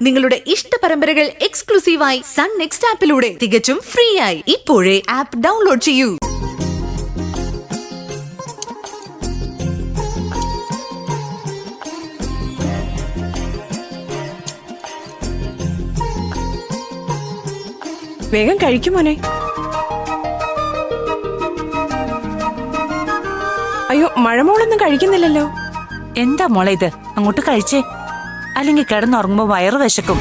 നിങ്ങളുടെ ഇഷ്ട പരമ്പരകൾ എക്സ്ക്ലൂസീവായി സൺ നെക്സ്റ്റ് ആപ്പിലൂടെ തികച്ചും ഫ്രീ ആയി ഇപ്പോഴേ ആപ്പ് ഡൗൺലോഡ് ചെയ്യൂ. വേഗം കഴിക്കും മോനെ. അയ്യോ, മഴമോളൊന്നും കഴിക്കുന്നില്ലല്ലോ. എന്താ മോളെ ഇത്? അങ്ങോട്ട് കഴിച്ചേ, അല്ലെങ്കിൽ കിടന്നുറങ്ങുമ്പോ വയറ് വിശക്കും.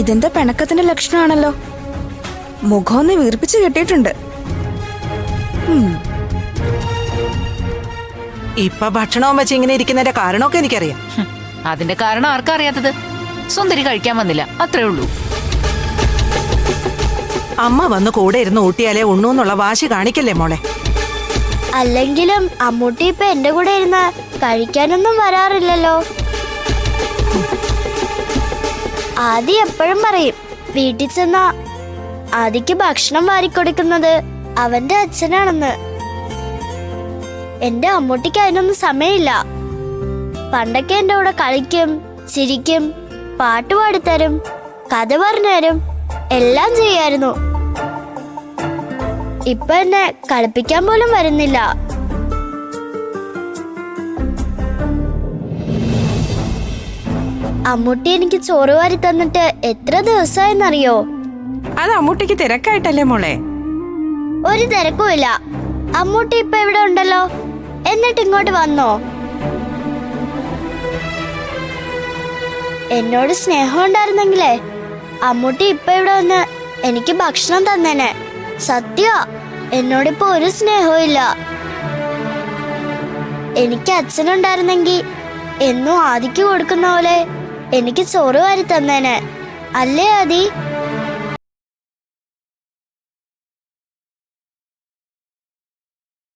ഇതെന്താ പിണക്കത്തിന്റെ ലക്ഷണമാണല്ലോ. മുഖമൊന്ന് വീർപ്പിച്ച് കെട്ടിയിട്ടുണ്ട്. ഇപ്പൊ ഭക്ഷണവും വെച്ച് ഇങ്ങനെ ഇരിക്കുന്നതിന്റെ കാരണമൊക്കെ എനിക്കറിയാം. അതിന്റെ കാരണം ആർക്കാ അറിയാത്തത്? സുന്ദരി കഴിക്കാൻ വന്നില്ല, അത്രേ ഉള്ളൂ. അമ്മ വന്ന് കൂടെ ഇരുന്ന് ഊട്ടിയാലേ ഉണ്ണൂന്നുള്ള വാശി കാണിക്കല്ലേ മോളെ. അല്ലെങ്കിലും അമ്മൂട്ടി ഇപ്പൊ എന്റെ കൂടെ ഇരുന്ന് കഴിക്കാനൊന്നും വരാറില്ലല്ലോ. ആദി എപ്പോഴും പറയും വീട്ടിൽ ചെന്ന ആദിക്ക് ഭക്ഷണം വാരിക്കൊടുക്കുന്നത് അവന്റെ അച്ഛനാണെന്ന്. എന്റെ അമ്മൂട്ടിക്ക് അതിനൊന്നും സമയമില്ല. പണ്ടൊക്കെ എന്റെ കൂടെ കളിക്കും, ചിരിക്കും, പാട്ട് പാടിത്തരും, കഥ പറഞ്ഞുതരും, എല്ലാം ചെയ്യായിരുന്നു. ഇപ്പൊ എന്നെ കളിപ്പിക്കാൻ പോലും വരുന്നില്ല. അമ്മൂട്ടി എനിക്ക് ചോറ് വാരി തന്നിട്ട് എത്ര ദിവസമായെന്നറിയോ? അത് അമ്മൂട്ടിക്ക് തിരക്കായിട്ടല്ലേ മോളെ? ഒരു തിരക്കുമില്ല. അമ്മൂട്ടി ഇപ്പൊ ഇവിടെ ഉണ്ടല്ലോ, എന്നിട്ട് ഇങ്ങോട്ട് വന്നോ? എന്നോട് സ്നേഹം ഉണ്ടായിരുന്നെങ്കിലേ അമ്മൂട്ടി ഇപ്പൊ ഇവിടെ വന്ന് എനിക്ക് ഭക്ഷണം തന്നേനെ. സത്യ, എന്നോടിപ്പോ ഒരു സ്നേഹവും ഇല്ല. എനിക്ക് അച്ഛനുണ്ടായിരുന്നെങ്കി എന്നും ആദിക്ക് കൊടുക്കുന്ന പോലെ എനിക്ക് ചോറ് വാരി തന്നേനെ. അല്ലേ ആദി?